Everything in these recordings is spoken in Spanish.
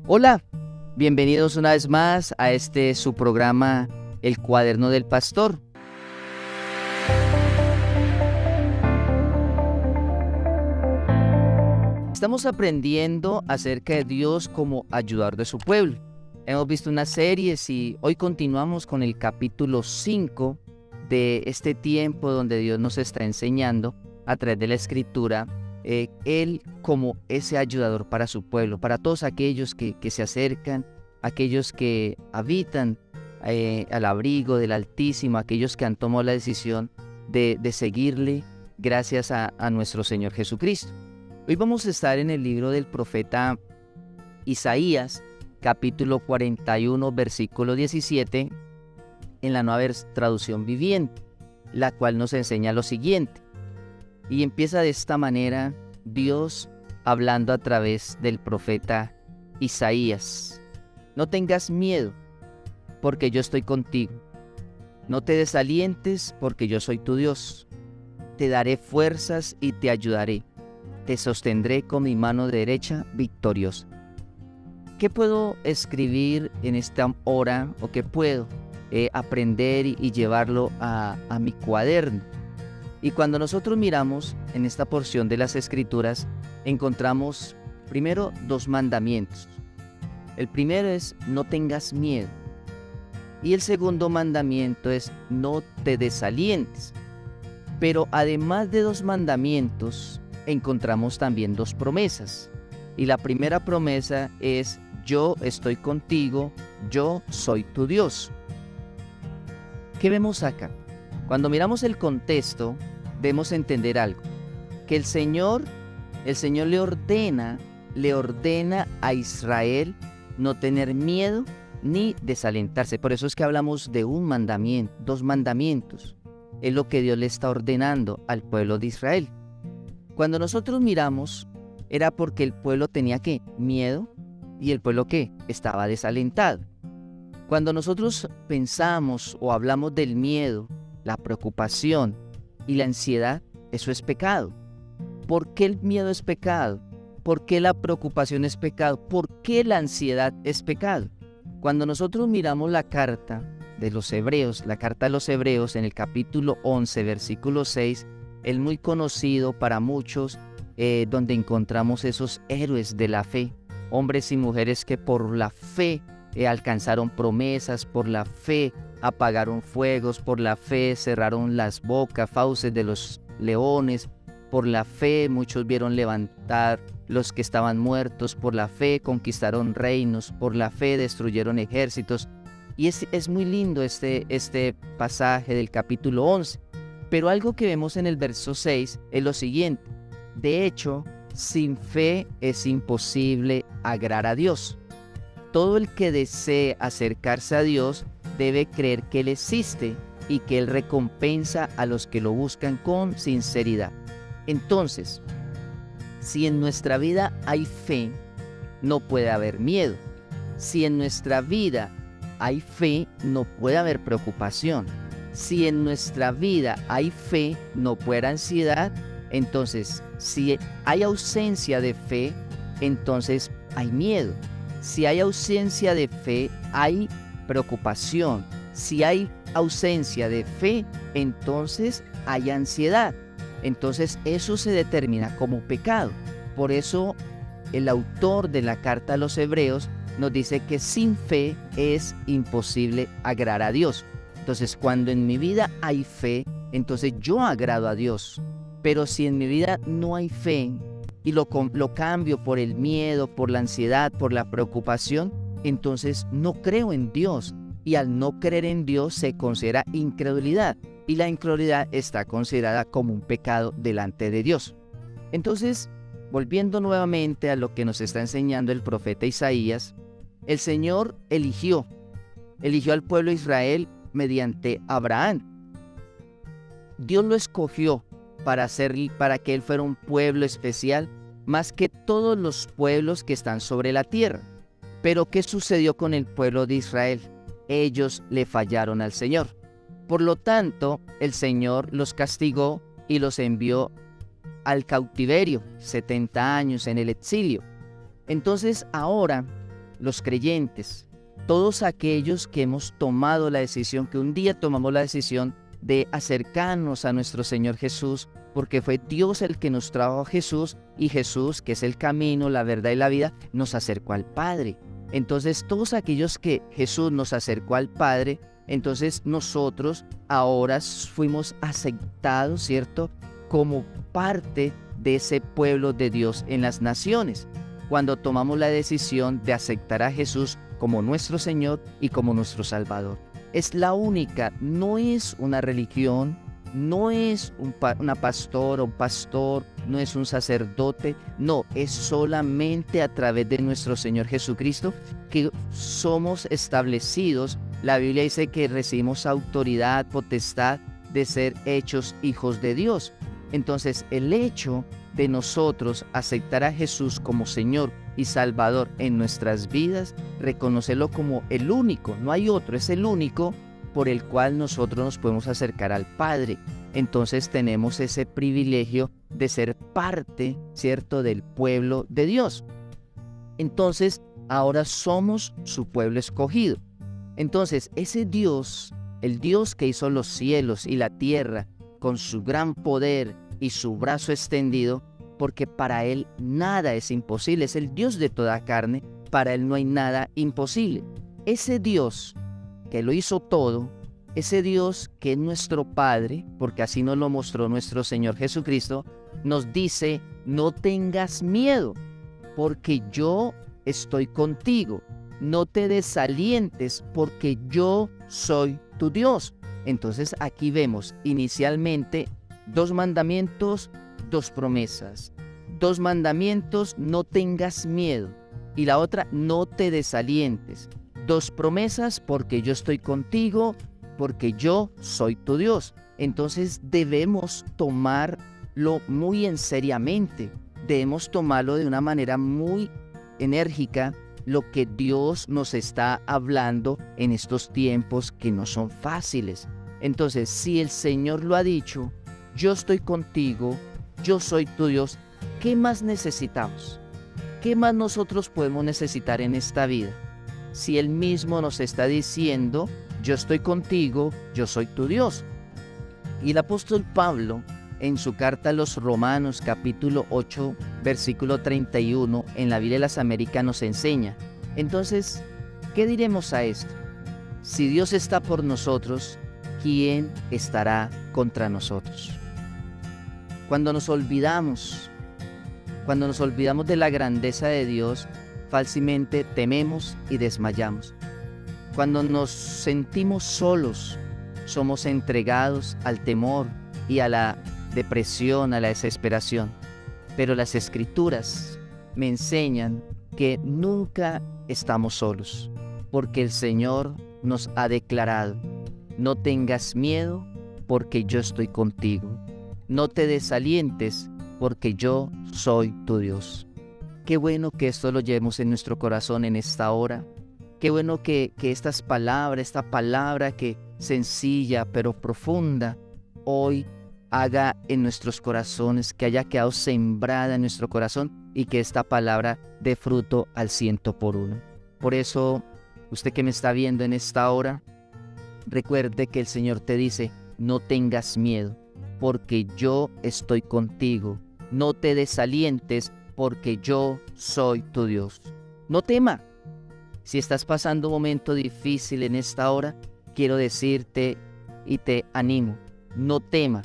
Hola, bienvenidos una vez más a su programa El Cuaderno del Pastor. Estamos aprendiendo acerca de Dios como ayudador de su pueblo. Hemos visto unas series y hoy continuamos con el capítulo 5 de este tiempo donde Dios nos está enseñando a través de la Escritura, Él como ese ayudador para su pueblo, para todos aquellos que se acercan, aquellos que habitan al abrigo del Altísimo, aquellos que han tomado la decisión de seguirle gracias a nuestro Señor Jesucristo. Hoy vamos a estar en el libro del profeta Isaías, capítulo 41, versículo 17, en la Nueva Traducción Viviente, la cual nos enseña lo siguiente. Y empieza de esta manera Dios hablando a través del profeta Isaías. No tengas miedo, porque yo estoy contigo. No te desalientes, porque yo soy tu Dios. Te daré fuerzas y te ayudaré. Te sostendré con mi mano derecha victoriosa. ¿Qué puedo escribir en esta hora o qué puedo aprender y llevarlo a mi cuaderno? Y cuando nosotros miramos en esta porción de las Escrituras, encontramos primero dos mandamientos. El primero es no tengas miedo. Y el segundo mandamiento es no te desalientes. Pero además de dos mandamientos, encontramos también dos promesas. Y la primera promesa es: yo estoy contigo, yo soy tu Dios. ¿Qué vemos acá? Cuando miramos el contexto, debemos entender algo, que el Señor le ordena a Israel no tener miedo ni desalentarse. Por eso es que hablamos de un mandamiento, dos mandamientos. Es lo que Dios le está ordenando al pueblo de Israel. Cuando nosotros miramos, era porque el pueblo tenía ¿qué? Miedo, y el pueblo ¿qué? Estaba desalentado. Cuando nosotros pensamos o hablamos del miedo, la preocupación y la ansiedad, eso es pecado. ¿Por qué el miedo es pecado? ¿Por qué la preocupación es pecado? ¿Por qué la ansiedad es pecado? Cuando nosotros miramos la carta de los Hebreos, la carta de los Hebreos en el capítulo 11, versículo 6, el muy conocido para muchos, donde encontramos esos héroes de la fe, hombres y mujeres que por la fe alcanzaron promesas, por la fe apagaron fuegos, por la fe cerraron las bocas, fauces de los leones, por la fe muchos vieron levantar los que estaban muertos, por la fe conquistaron reinos, por la fe destruyeron ejércitos. Y es muy lindo este pasaje del capítulo 11. Pero algo que vemos en el verso 6 es lo siguiente: de hecho, sin fe es imposible agradar a Dios. Todo el que desee acercarse a Dios debe creer que Él existe y que Él recompensa a los que lo buscan con sinceridad. Entonces, si en nuestra vida hay fe, no puede haber miedo. Si en nuestra vida hay fe, no puede haber preocupación. Si en nuestra vida hay fe, no puede haber ansiedad. Entonces, si hay ausencia de fe, entonces hay miedo. Si hay ausencia de fe, hay preocupación. Si hay ausencia de fe, entonces hay ansiedad. Entonces eso se determina como pecado. Por eso el autor de la carta a los Hebreos nos dice que sin fe es imposible agradar a Dios. Entonces, cuando en mi vida hay fe, entonces yo agrado a Dios. Pero si en mi vida no hay fe y lo cambio por el miedo, por la ansiedad, por la preocupación, entonces no creo en Dios. Y al no creer en Dios se considera incredulidad. Y la incredulidad está considerada como un pecado delante de Dios. Entonces, volviendo nuevamente a lo que nos está enseñando el profeta Isaías, el Señor eligió al pueblo de Israel mediante Abraham. Dios lo escogió para que él fuera un pueblo especial, más que todos los pueblos que están sobre la tierra. Pero ¿qué sucedió con el pueblo de Israel? Ellos le fallaron al Señor. Por lo tanto, el Señor los castigó y los envió al cautiverio, 70 años en el exilio. Entonces ahora los creyentes, todos aquellos que hemos tomado la decisión, que un día tomamos la decisión de acercarnos a nuestro Señor Jesús, porque fue Dios el que nos trajo a Jesús, y Jesús, que es el camino, la verdad y la vida, nos acercó al Padre. Entonces, todos aquellos que Jesús nos acercó al Padre, entonces nosotros ahora fuimos aceptados, ¿cierto?, como parte de ese pueblo de Dios en las naciones, cuando tomamos la decisión de aceptar a Jesús como nuestro Señor y como nuestro Salvador. Es la única, no es una religión, no es una pastora o un pastor, no es un sacerdote, no, es solamente a través de nuestro Señor Jesucristo que somos establecidos. La Biblia dice que recibimos autoridad, potestad de ser hechos hijos de Dios. Entonces, el hecho de nosotros aceptar a Jesús como Señor y Salvador en nuestras vidas, reconocerlo como el único, no hay otro, es el único por el cual nosotros nos podemos acercar al Padre. Entonces tenemos ese privilegio de ser parte, ¿cierto?, del pueblo de Dios. Entonces, ahora somos su pueblo escogido. Entonces, ese Dios, el Dios que hizo los cielos y la tierra con su gran poder y su brazo extendido, porque para Él nada es imposible, es el Dios de toda carne, para Él no hay nada imposible. Ese Dios que lo hizo todo, ese Dios que es nuestro Padre, porque así nos lo mostró nuestro Señor Jesucristo, nos dice: no tengas miedo, porque yo estoy contigo, no te desalientes, porque yo soy tu Dios. Entonces aquí vemos inicialmente 2 mandamientos, 2 promesas. 2 mandamientos: no tengas miedo. Y la otra: no te desalientes. 2 promesas: porque yo estoy contigo, porque yo soy tu Dios. Entonces debemos tomarlo muy en seriamente. Debemos tomarlo de una manera muy enérgica, lo que Dios nos está hablando en estos tiempos que no son fáciles. Entonces, si el Señor lo ha dicho, yo estoy contigo, yo soy tu Dios, ¿qué más necesitamos? ¿Qué más nosotros podemos necesitar en esta vida? Si Él mismo nos está diciendo: yo estoy contigo, yo soy tu Dios. Y el apóstol Pablo, en su carta a los Romanos, capítulo 8, versículo 31, en la Biblia de las Américas nos enseña. Entonces, ¿qué diremos a esto? Si Dios está por nosotros, ¿quién estará contra nosotros? Cuando nos olvidamos de la grandeza de Dios, fácilmente tememos y desmayamos. Cuando nos sentimos solos, somos entregados al temor y a la depresión, a la desesperación. Pero las Escrituras me enseñan que nunca estamos solos, porque el Señor nos ha declarado: no tengas miedo, porque yo estoy contigo. No te desalientes, porque yo soy tu Dios. Qué bueno que esto lo llevemos en nuestro corazón en esta hora. Qué bueno que esta palabra que sencilla pero profunda, hoy haga en nuestros corazones, que haya quedado sembrada en nuestro corazón, y que esta palabra dé fruto al 100%. Por eso, usted que me está viendo en esta hora, recuerde que el Señor te dice: no tengas miedo, porque yo estoy contigo. No te desalientes, porque yo soy tu Dios. No tema. Si estás pasando un momento difícil en esta hora, quiero decirte y te animo: no tema,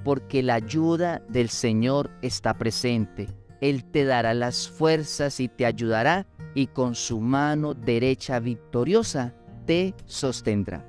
porque la ayuda del Señor está presente. Él te dará las fuerzas y te ayudará, y con su mano derecha victoriosa te sostendrá.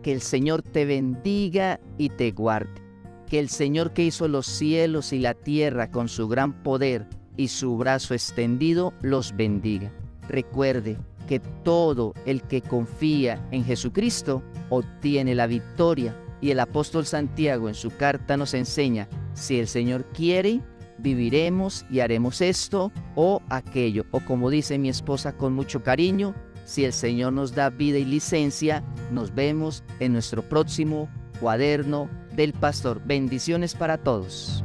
Que el Señor te bendiga y te guarde. Que el Señor, que hizo los cielos y la tierra con su gran poder y su brazo extendido, los bendiga. Recuerde que todo el que confía en Jesucristo obtiene la victoria, y el apóstol Santiago en su carta nos enseña: si el Señor quiere, viviremos y haremos esto o aquello, o como dice mi esposa con mucho cariño: si el Señor nos da vida y licencia, nos vemos en nuestro próximo cuaderno del pastor. Bendiciones para todos.